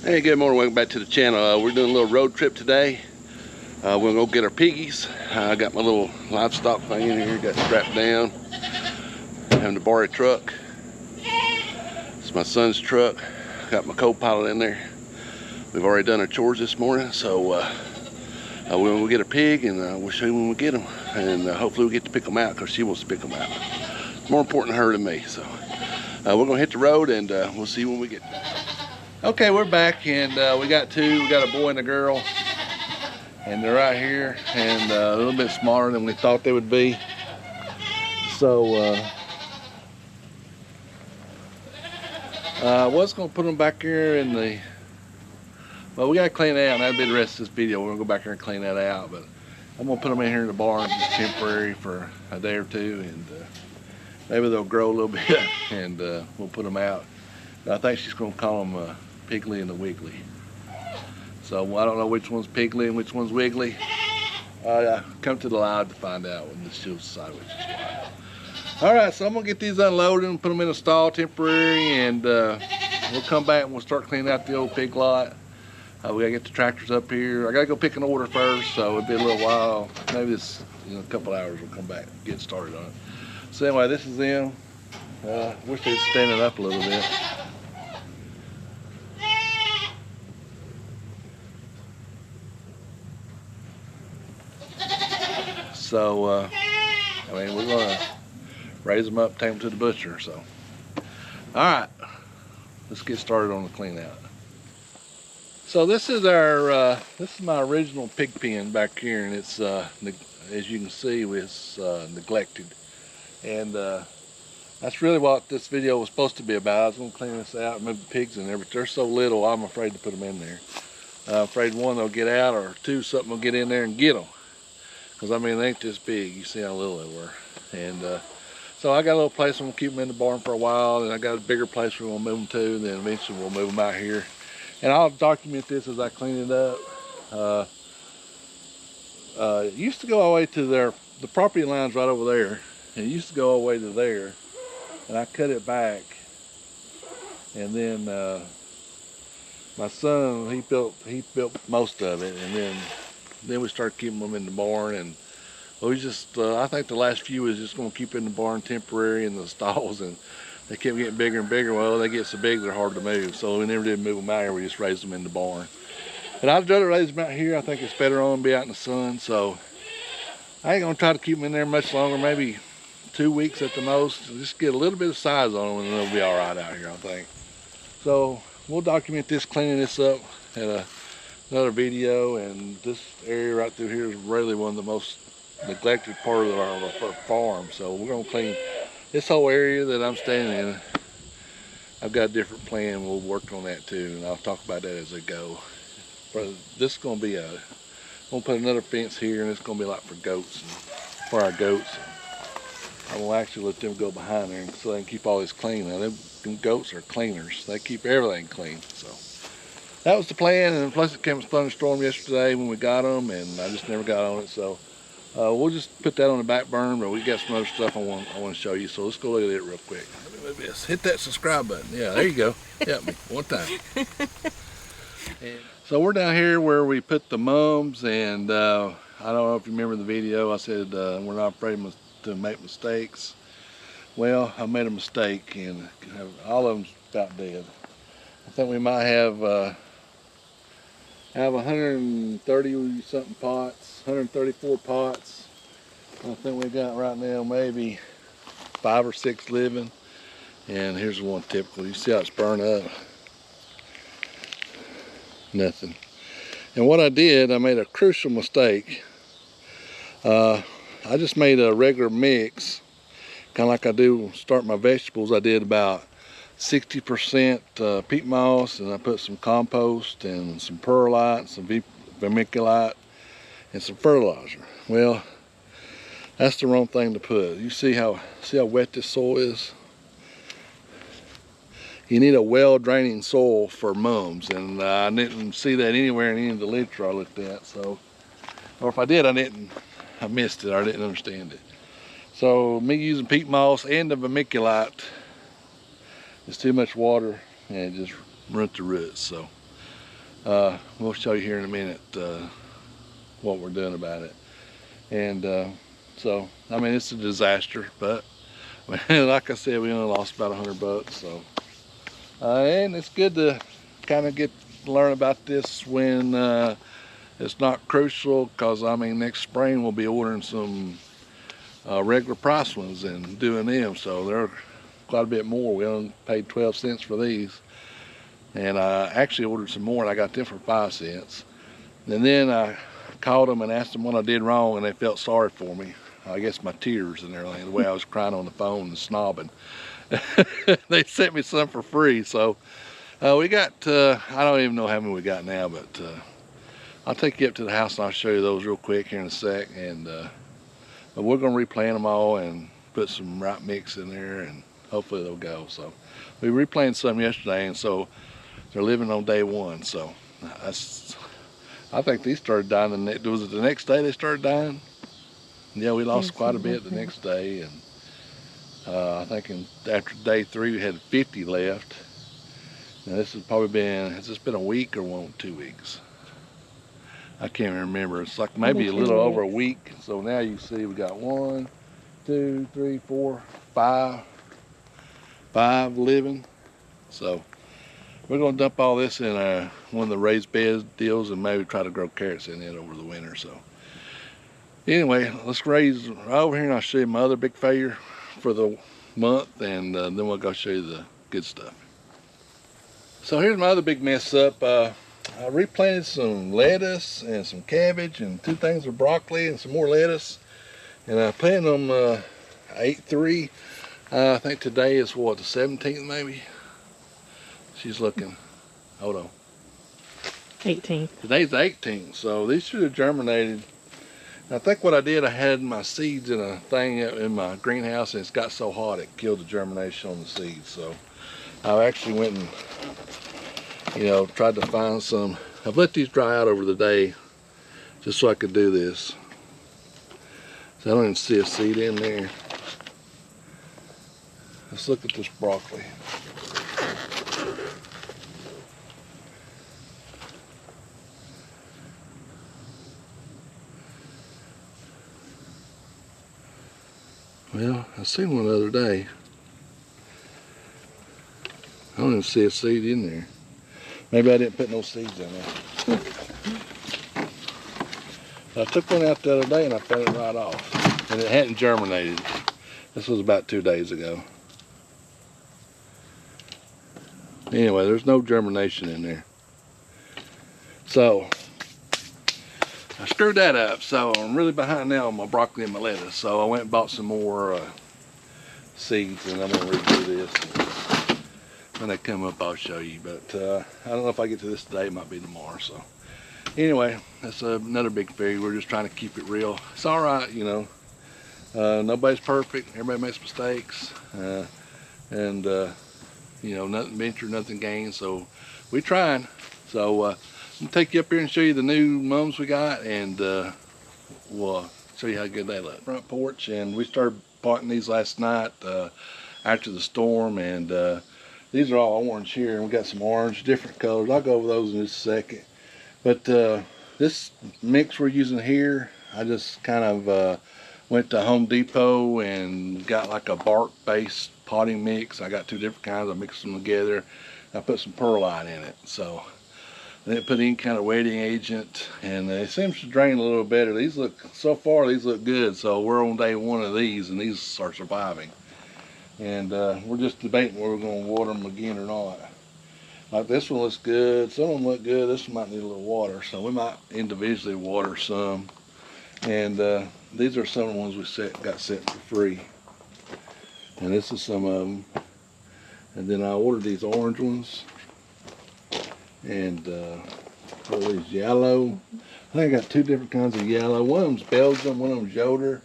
Hey, good morning, welcome back to the channel. We're doing a little road trip today. We're gonna go get our piggies. I got my little livestock thing in here, got strapped down. Having to borrow a truck. It's my son's truck. Got my co-pilot in there. We've already done our chores this morning, so we're gonna go get a pig, and we'll show you when we get them. And hopefully we get to pick them out, because she wants to pick them out. It's more important to her than me, so we're gonna hit the road, and we'll see when we get there. Okay, we're back, and we got two. We got a boy and a girl, and they're right here, and a little bit smaller than we thought they would be. So I was gonna put them back here in the. Well, we gotta clean it out, and that'll be the rest of this video. We're gonna go back here and clean that out, but I'm gonna put them in here in the barn, just temporary for a day or two, and maybe they'll grow a little bit, and we'll put them out. I think she's gonna call them Piggly and the Wiggly. So I don't know which one's Piggly and which one's Wiggly. Come to the live to find out when she'll decide which is what. Alright, so I'm gonna get these unloaded and put them in a stall temporary, and we'll come back and we'll start cleaning out the old pig lot. We gotta get the tractors up here. I gotta go pick an order first, so it'll be a little while. Maybe this, a couple hours we'll come back and get started on it. So anyway, this is them. Wish they'd stand it up a little bit. So, I mean, we're gonna raise them up, take them to the butcher, so. All right, let's get started on the clean out. So this is this is my original pig pen back here, and it's, as you can see, it's neglected. And that's really what this video was supposed to be about. I was gonna clean this out and move the pigs in there, but they're so little, I'm afraid to put them in there. I'm afraid one, they'll get out, or two, something will get in there and get them. Because I mean, they ain't this big. You see how little they were. And so I got a little place I'm gonna keep them in the barn for a while, and I got a bigger place we're gonna move them to, and then eventually we'll move them out here. And I'll document this as I clean it up. It used to go all the way to the property line's right over there. And it used to go all the way to there, and I cut it back. And then my son, he built most of it, and then we started keeping them in the barn, and we just, I think the last few is just gonna keep in the barn temporary in the stalls, and they kept getting bigger and bigger. Well, they get so big they're hard to move, so we never did move them out here. We just raised them in the barn. And I'd rather raise them out here. I think it's better on them, be out in the sun, so I ain't gonna try to keep them in there much longer, maybe 2 weeks at the most. Just get a little bit of size on them, and they'll be all right out here, I think. So we'll document this, cleaning this up at another video. And this area right through here is really one of the most neglected part of our farm, so we're gonna clean this whole area that I'm standing in. I've got a different plan. We'll work on that too, and I'll talk about that as I go. But this is gonna be I'm gonna put another fence here, and it's gonna be like for goats, and for our goats. I'm gonna actually let them go behind there so they can keep all this clean. Now them goats are cleaners. They keep everything clean. So that was the plan, and plus it came a thunderstorm yesterday when we got them, and I just never got on it. So we'll just put that on the back burner, but we got some other stuff I want to show you. So let's go look at it real quick. Let me move this. Hit that subscribe button. Yeah, there you go. Help me one time. And so we're down here where we put the mums, and I don't know if you remember the video. I said we're not afraid to make mistakes. Well, I made a mistake, and all of them's about dead. I think we might have 130 something pots, 134 pots. I think we got right now maybe 5 or 6 living. And here's one typical. You see how it's burned up? Nothing. And what I did, I made a crucial mistake. I just made a regular mix, kind of like I do start my vegetables. I did about 60% peat moss, and I put some compost and some perlite, some vermiculite, and some fertilizer. Well, that's the wrong thing to put. You see how wet this soil is? You need a well-draining soil for mums, and I didn't see that anywhere in any of the literature I looked at. So, or if I did, I missed it. I didn't understand it. So me using peat moss and the vermiculite, it's too much water and it just runs the roots. So We'll show you here in a minute what we're doing about it. And so, I mean, it's a disaster, but like I said, we only lost about $100. So, and it's good to kind of learn about this when it's not crucial, because I mean, next spring we'll be ordering some regular price ones and doing them. So they're quite a bit more. We only paid 12 cents for these, and I actually ordered some more, and I got them for 5 cents. And then I called them and asked them what I did wrong, and they felt sorry for me. I guess my tears and everything, the way I was crying on the phone and snobbing. They sent me some for free. So we got, I don't even know how many we got now, but I'll take you up to the house and I'll show you those real quick here in a sec. And but we're going to replant them all and put some right mix in there, and hopefully they'll go. So we replanted some yesterday, and so they're living on day one. So I think these started dying. Was it the next day they started dying? Yeah, we lost quite a bit the next day, and I think after day 3 we had 50 left. Now this has been a week or 2 weeks? I can't remember. It's like maybe a little over a week. So now you see we got 1, 2, 3, 4, 5 living. So we're going to dump all this in one of the raised bed deals and maybe try to grow carrots in it over the winter. So anyway, let's raise over here and I'll show you my other big failure for the month, and then we'll go show you the good stuff. So here's my other big mess up. I replanted some lettuce and some cabbage and 2 things of broccoli and some more lettuce, and I planted them 8-3. I think today is what, the 17th maybe? She's looking. Hold on. 18th. Today's the 18th, so these should have germinated. I think what I did, I had my seeds in a thing in my greenhouse, and it's got so hot it killed the germination on the seeds. So I actually went and tried to find some. I've let these dry out over the day just so I could do this. So I don't even see a seed in there. Let's look at this broccoli. Well, I seen one the other day. I don't even see a seed in there. Maybe I didn't put no seeds in there. I took one out the other day and I fed it right off. And it hadn't germinated. This was about 2 days ago. Anyway, there's no germination in there. So I screwed that up. So I'm really behind now on my broccoli and my lettuce. So I went and bought some more seeds, and I'm going to redo this. When they come up, I'll show you. But I don't know if I get to this today. It might be tomorrow. So anyway, that's another big failure. We're just trying to keep it real. It's all right, nobody's perfect. Everybody makes mistakes, and nothing ventured, nothing gained. So we trying. So I'm gonna take you up here and show you the new mums we got, and we'll show you how good they look. Front porch, and we started potting these last night after the storm, and these are all orange here, and we got some orange, different colors. I'll go over those in just a second. But this mix we're using here, I just kind of went to Home Depot and got like a bark-based potting mix. I got 2 different kinds. I mixed them together. I put some perlite in it. So I didn't put any kind of wetting agent, and it seems to drain a little better. So far these look good. So we're on day 1 of these, and these are surviving. And we're just debating whether we're going to water them again or not. Like this one looks good. Some of them look good. This one might need a little water, so we might individually water some. And these are some of the ones we got sent for free. And this is some of them. And then I ordered these orange ones. And what are these, yellow? I think I got 2 different kinds of yellow. One of them's Belgium, one of them's Yoder.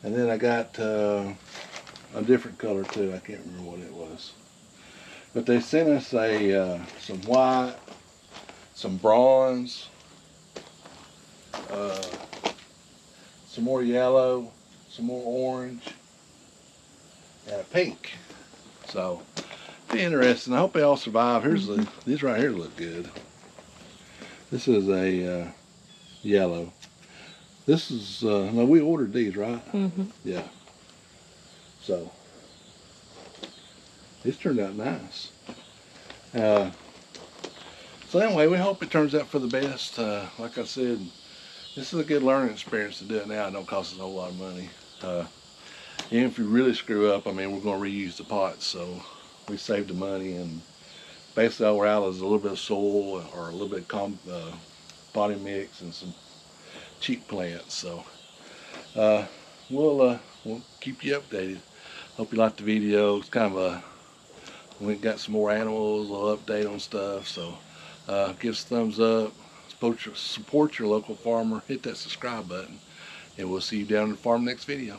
And then I got a different color too. I can't remember what it was. But they sent us some white, some bronze, some more yellow, some more orange, and a pink. So, be interesting. I hope they all survive. Here's these right here look good. This is a yellow. This is, no, we ordered these, right? Mm-hmm. Yeah. So, these turned out nice. So anyway, we hope it turns out for the best. Like I said, this is a good learning experience to do it now. It don't cost us a whole lot of money. Even if you really screw up, I mean, we're going to reuse the pots, so we saved the money. And basically all we're out is a little bit of soil or a little bit of potting mix and some cheap plants. So we'll keep you updated. Hope you liked the video. It's kind of a, we got some more animals, a little update on stuff. So give us a thumbs up, support your local farmer, hit that subscribe button, and we'll see you down in the farm next video.